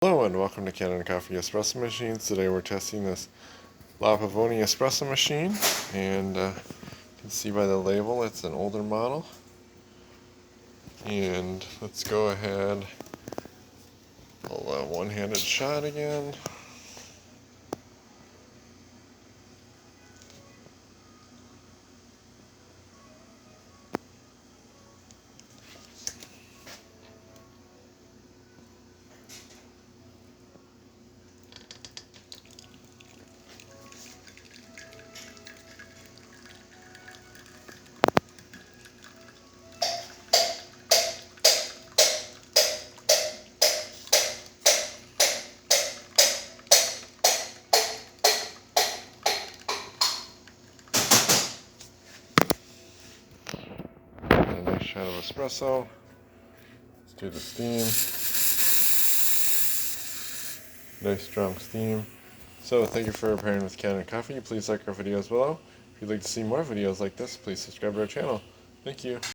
Hello and welcome to Kanen Coffee Espresso Machines. Today we're testing this Pavoni espresso machine, and you can see by the label it's an older model. And let's go ahead, pull a one-handed shot again. A nice shot of espresso. Let's do the steam. Nice strong steam. So thank you for pairing with Kanen Coffee. Please like our videos below. If you'd like to see more videos like this, please subscribe to our channel. Thank you.